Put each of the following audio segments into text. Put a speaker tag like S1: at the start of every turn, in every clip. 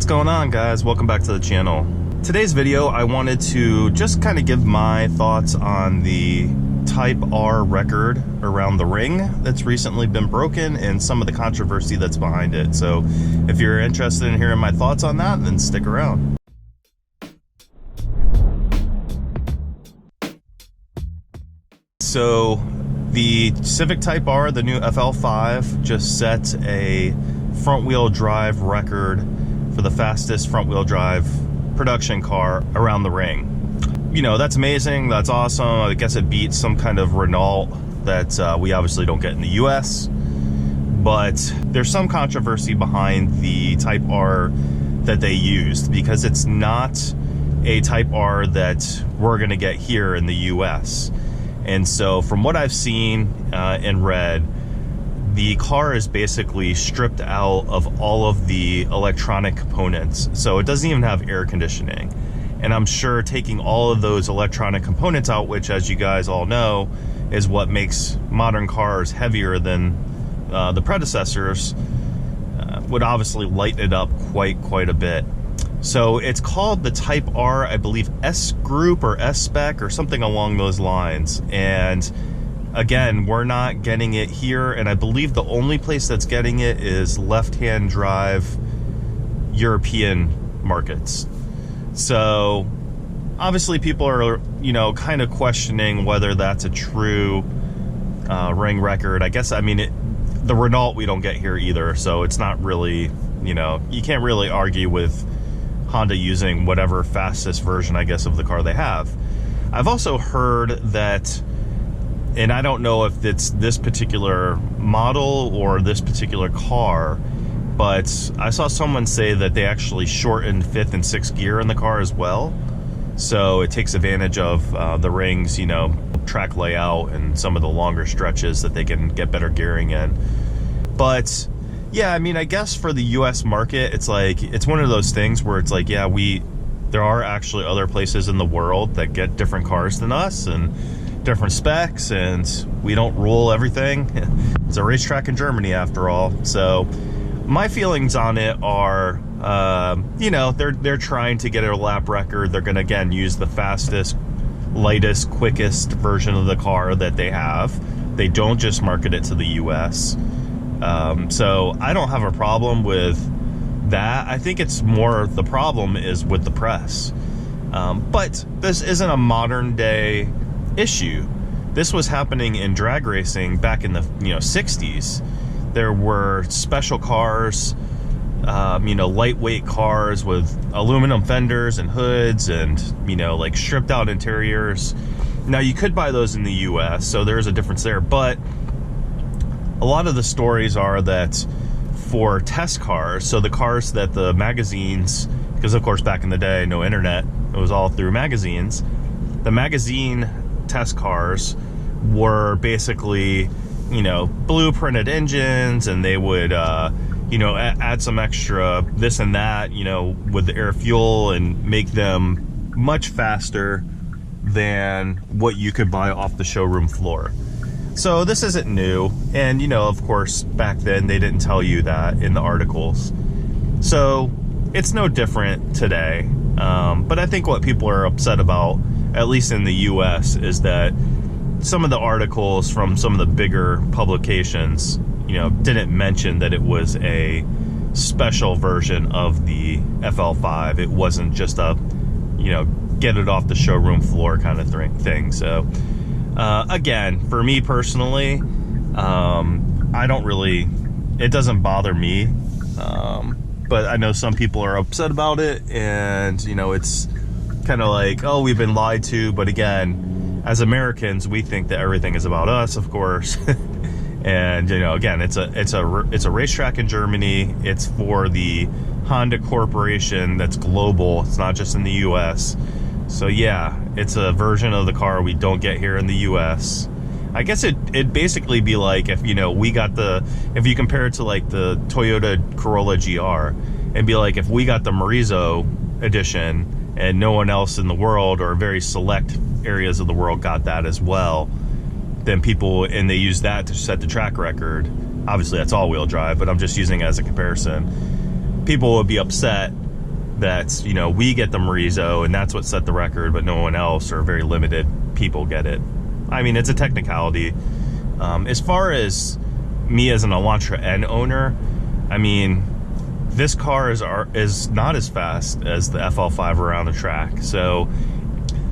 S1: What's going on, guys? Welcome back to the channel. Today's video, I wanted to just kind of give my thoughts on the Type R record around the ring that's recently been broken and some of the controversy that's behind it. So if you're interested in hearing my thoughts on that, then stick around. So the Civic Type R, the new FL5, just set a front-wheel drive record for the fastest front-wheel drive production car around the ring. You know, that's amazing, that's awesome. I guess it beats some kind of Renault that we obviously don't get in the US. But there's some controversy behind the Type R that they used, because it's not a Type R that we're gonna get here in the US. And so from what I've seen and read, the car is basically stripped out of all of the electronic components. So it doesn't even have air conditioning. And I'm sure taking all of those electronic components out, which, as you guys all know, is what makes modern cars heavier than the predecessors, would obviously lighten it up quite a bit. So it's called the Type R, I believe S Group or S Spec or something along those lines. And again, we're not getting it here, and I believe the only place that's getting it is left-hand drive European markets. So obviously people are, you know, kind of questioning whether that's a true ring record. I guess, I mean, the Renault we don't get here either, so it's not really, you know, you can't really argue with Honda using whatever fastest version, I guess, of the car they have. I've also heard that, and I don't know if it's this particular model or this particular car, but I saw someone say that they actually shortened 5th and 6th gear in the car as well. So it takes advantage of the ring's, you know, track layout and some of the longer stretches that they can get better gearing in. But yeah, I mean, I guess for the US market, it's like, it's one of those things where it's like, yeah, there are actually other places in the world that get different cars than us and different specs, and we don't rule everything. It's a racetrack in Germany after all. So my feelings on it are, you know, they're trying to get a lap record. They're gonna, again, use the fastest, lightest, quickest version of the car that they have. They don't just market it to the US. So I don't have a problem with that. I think it's more, the problem is with the press. But this isn't a modern day issue. This was happening in drag racing back in the 60s. There were special cars, you know, lightweight cars with aluminum fenders and hoods and, you know, like stripped out interiors. Now you could buy those in the US, so there's a difference there, but a lot of the stories are that for test cars, so the cars that the magazines, because of course back in the day, no internet, it was all through magazines, the magazine test cars were basically, you know, blueprinted engines, and they would, you know, add some extra this and that, you know, with the air fuel and make them much faster than what you could buy off the showroom floor. So this isn't new, and, you know, of course, back then they didn't tell you that in the articles. So it's no different today. But I think what people are upset about, at least in the US, is that some of the articles from some of the bigger publications, you know, didn't mention that it was a special version of the FL5. It wasn't just a, you know, get it off the showroom floor kind of thing. So again, for me personally, I don't really, it doesn't bother me. But I know some people are upset about it, and, you know, it's kind of like, oh, we've been lied to. But again, as Americans, we think that everything is about us, of course. And, you know, again, it's a racetrack in Germany. It's for the Honda Corporation that's global. It's not just in the US. So yeah, it's a version of the car we don't get here in the US. I guess it'd basically be like if, you know, we got if you compare it to like the Toyota Corolla GR, and be like if we got the Morizo edition and no one else in the world, or very select areas of the world, got that as well, then people, and they use that to set the track record. Obviously that's all-wheel drive, but I'm just using it as a comparison. People would be upset that, you know, we get the Morizo and that's what set the record, but no one else, or very limited people get it. I mean, it's a technicality. As far as me as an Elantra N owner, I mean, this car is not as fast as the FL5 around the track. So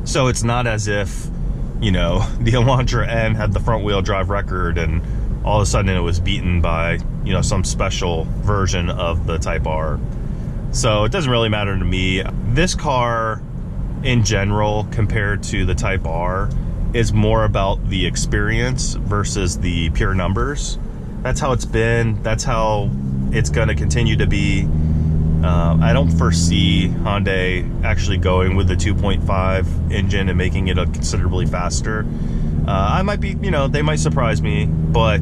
S1: it's not as if, you know, the Elantra N had the front wheel drive record and all of a sudden it was beaten by, you know, some special version of the Type R. So it doesn't really matter to me. This car in general compared to the Type R is more about the experience versus the pure numbers. That's how it's been. That's how it's going to continue to be. I don't foresee Hyundai actually going with the 2.5 engine and making it a considerably faster. I might be, you know, they might surprise me, but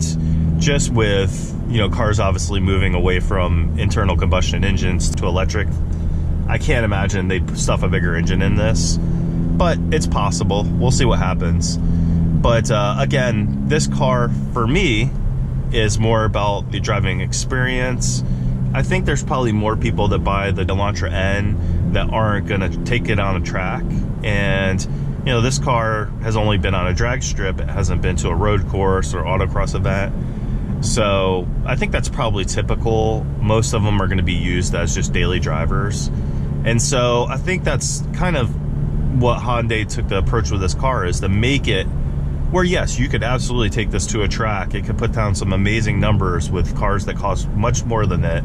S1: just with, you know, cars obviously moving away from internal combustion engines to electric, I can't imagine they'd stuff a bigger engine in this, but it's possible. We'll see what happens. But again, this car for me is more about the driving experience. I think there's probably more people that buy the Elantra N that aren't gonna take it on a track. And, you know, this car has only been on a drag strip. It hasn't been to a road course or autocross event. So I think that's probably typical. Most of them are gonna be used as just daily drivers. And so I think that's kind of what Hyundai took the approach with this car, is to make it where, yes, you could absolutely take this to a track. It could put down some amazing numbers with cars that cost much more than it,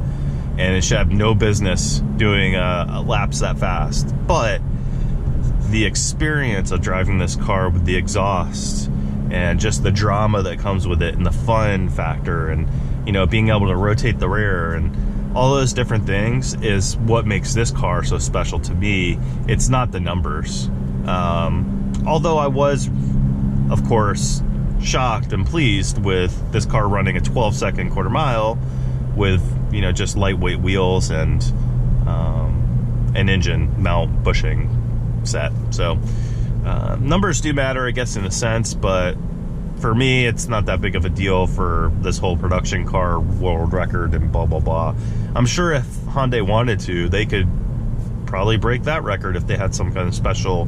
S1: and it should have no business doing laps that fast. But the experience of driving this car with the exhaust and just the drama that comes with it and the fun factor and, you know, being able to rotate the rear and all those different things is what makes this car so special to me. It's not the numbers. Although I was, of course, shocked and pleased with this car running a 12-second quarter mile with, you know, just lightweight wheels and an engine mount bushing set. So numbers do matter, I guess, in a sense, but for me, it's not that big of a deal for this whole production car world record and blah, blah, blah. I'm sure if Hyundai wanted to, they could probably break that record if they had some kind of special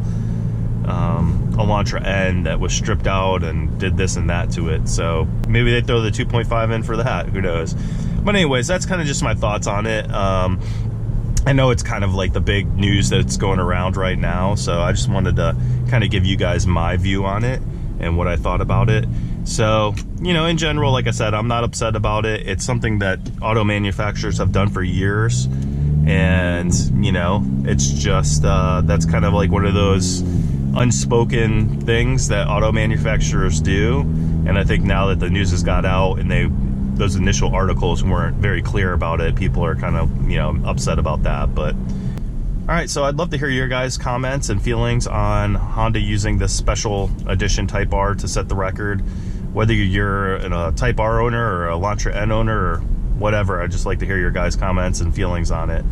S1: Elantra N that was stripped out and did this and that to it. So maybe they throw the 2.5 in for that, who knows. But anyways, that's kind of just my thoughts on it. I know it's kind of like the big news that's going around right now, so I just wanted to kind of give you guys my view on it and what I thought about it. So, you know, in general, like I said, I'm not upset about it. It's something that auto manufacturers have done for years, and, you know, it's just that's kind of like one of those unspoken things that auto manufacturers do. And I think now that the news has got out and those initial articles weren't very clear about it, people are kind of, you know, upset about that. But all right, so I'd love to hear your guys' comments and feelings on Honda using this special edition Type R to set the record. Whether you're a Type R owner or a Elantra N owner or whatever, I'd just like to hear your guys' comments and feelings on it.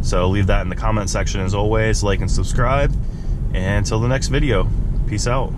S1: So leave that in the comment section as always. Like and subscribe. And until the next video, peace out.